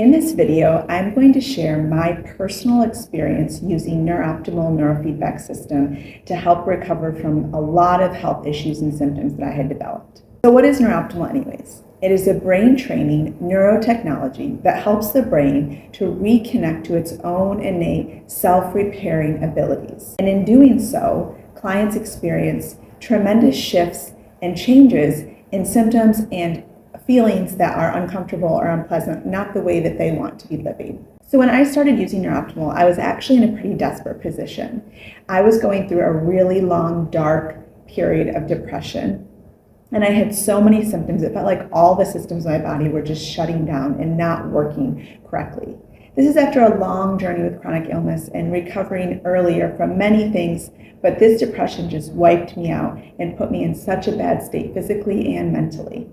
In this video, I'm going to share my personal experience using NeurOptimal Neurofeedback system to help recover from a lot of health issues and symptoms that I had developed. So what is NeurOptimal anyways? It is a brain training neurotechnology that helps the brain to reconnect to its own innate self-repairing abilities. And in doing so, clients experience tremendous shifts and changes in symptoms and feelings that are uncomfortable or unpleasant, not the way that they want to be living. So when I started using NeurOptimal, I was actually in a pretty desperate position. I was going through a really long, dark period of depression. And I had so many symptoms, it felt like all the systems of my body were just shutting down and not working correctly. This is after a long journey with chronic illness and recovering earlier from many things, but this depression just wiped me out and put me in such a bad state physically and mentally.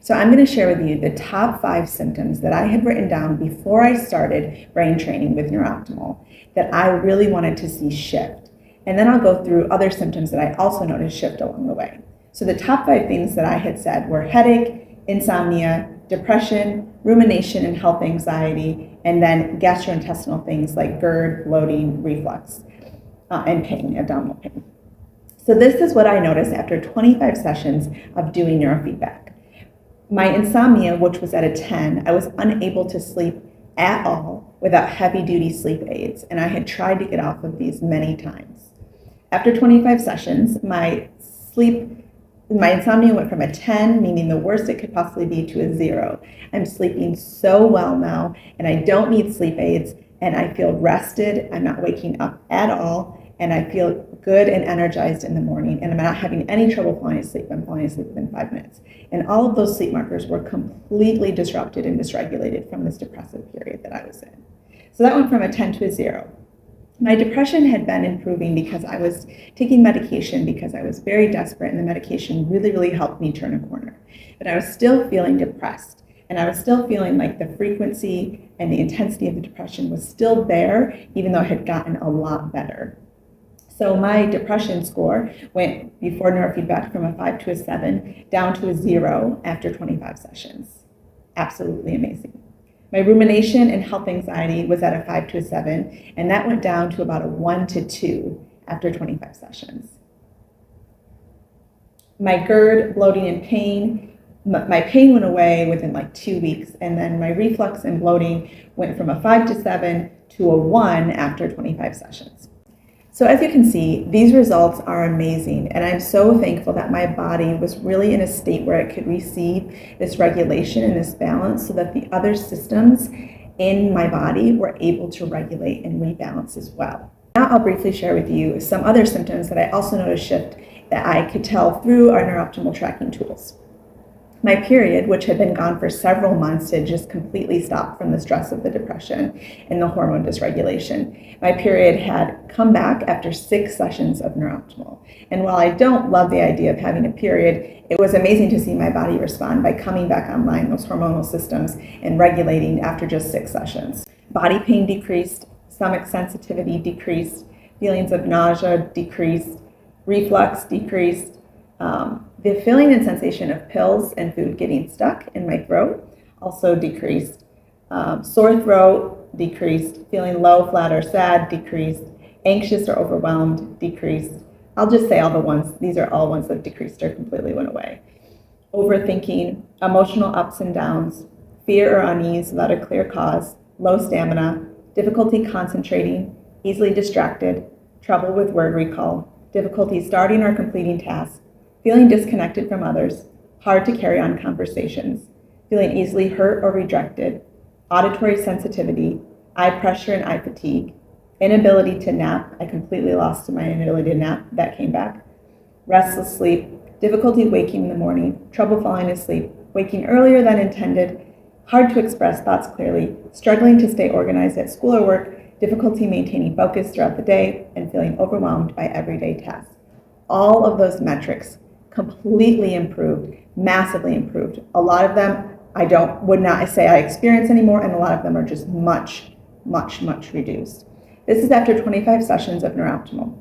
So I'm going to share with you the top 5 symptoms that I had written down before I started brain training with NeurOptimal that I really wanted to see shift. And then I'll go through other symptoms that I also noticed shift along the way. So the top 5 things that I had said were headache, insomnia, depression, rumination and health anxiety, and then gastrointestinal things like GERD, bloating, reflux, and pain, abdominal pain. So this is what I noticed after 25 sessions of doing neurofeedback. My insomnia, which was at a 10, I was unable to sleep at all without heavy-duty sleep aids, and I had tried to get off of these many times. After 25 sessions, my insomnia went from a 10, meaning the worst it could possibly be, to a 0. I'm sleeping so well now, and I don't need sleep aids, and I feel rested. I'm not waking up at all, and I feel good and energized in the morning, and I'm not having any trouble falling asleep. I'm falling asleep within 5 minutes. And all of those sleep markers were completely disrupted and dysregulated from this depressive period that I was in. So that went from a 10 to a 0. My depression had been improving because I was taking medication because I was very desperate, and the medication really, really helped me turn a corner. But I was still feeling depressed, and I was still feeling like the frequency and the intensity of the depression was still there, even though I had gotten a lot better. So my depression score went, before neurofeedback, from a 5 to a 7 down to a 0 after 25 sessions. Absolutely amazing. My rumination and health anxiety was at a 5 to a 7, and that went down to about a 1 to 2 after 25 sessions. My GERD, bloating, and pain, my pain went away within like 2 weeks, and then my reflux and bloating went from a 5 to 7 to a 1 after 25 sessions. So as you can see, these results are amazing, and I'm so thankful that my body was really in a state where it could receive this regulation and this balance so that the other systems in my body were able to regulate and rebalance as well. Now I'll briefly share with you some other symptoms that I also noticed shift that I could tell through our NeurOptimal tracking tools. My period, which had been gone for several months, had just completely stopped from the stress of the depression and the hormone dysregulation. My period had come back after 6 sessions of NeurOptimal. And while I don't love the idea of having a period, it was amazing to see my body respond by coming back online, those hormonal systems, and regulating after just 6 sessions. Body pain decreased, stomach sensitivity decreased, feelings of nausea decreased, reflux decreased. The feeling and sensation of pills and food getting stuck in my throat also decreased. Sore throat decreased. Feeling low, flat, or sad decreased. Anxious or overwhelmed decreased. I'll just say all the ones, these are all ones that decreased or completely went away. Overthinking, emotional ups and downs, fear or unease without a clear cause, low stamina, difficulty concentrating, easily distracted, trouble with word recall, difficulty starting or completing tasks, feeling disconnected from others, hard to carry on conversations, feeling easily hurt or rejected, auditory sensitivity, eye pressure and eye fatigue, inability to nap. I completely lost my inability to nap. That came back. Restless sleep, difficulty waking in the morning, trouble falling asleep, waking earlier than intended, hard to express thoughts clearly, struggling to stay organized at school or work, difficulty maintaining focus throughout the day, and feeling overwhelmed by everyday tasks. All of those metrics completely improved, massively improved. A lot of them would not say I experience anymore, and a lot of them are just much, much, much reduced. This is after 25 sessions of NeurOptimal.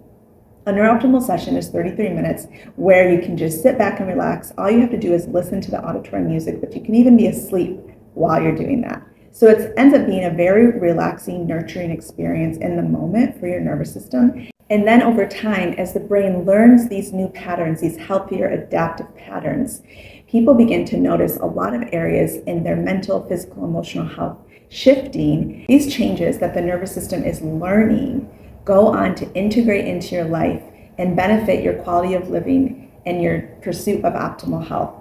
A NeurOptimal session is 33 minutes where you can just sit back and relax. All you have to do is listen to the auditory music, but you can even be asleep while you're doing that. So it ends up being a very relaxing, nurturing experience in the moment for your nervous system. And then over time, as the brain learns these new patterns, these healthier adaptive patterns, people begin to notice a lot of areas in their mental, physical, emotional health shifting. These changes that the nervous system is learning go on to integrate into your life and benefit your quality of living and your pursuit of optimal health.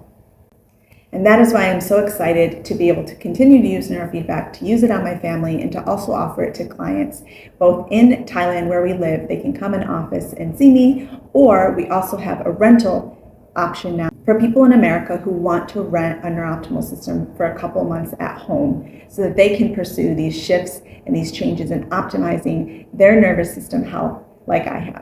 And that is why I'm so excited to be able to continue to use neurofeedback, to use it on my family, and to also offer it to clients, both in Thailand where we live. They can come in office and see me, or we also have a rental option now for people in America who want to rent a NeurOptimal system for a couple months at home so that they can pursue these shifts and these changes in optimizing their nervous system health like I have.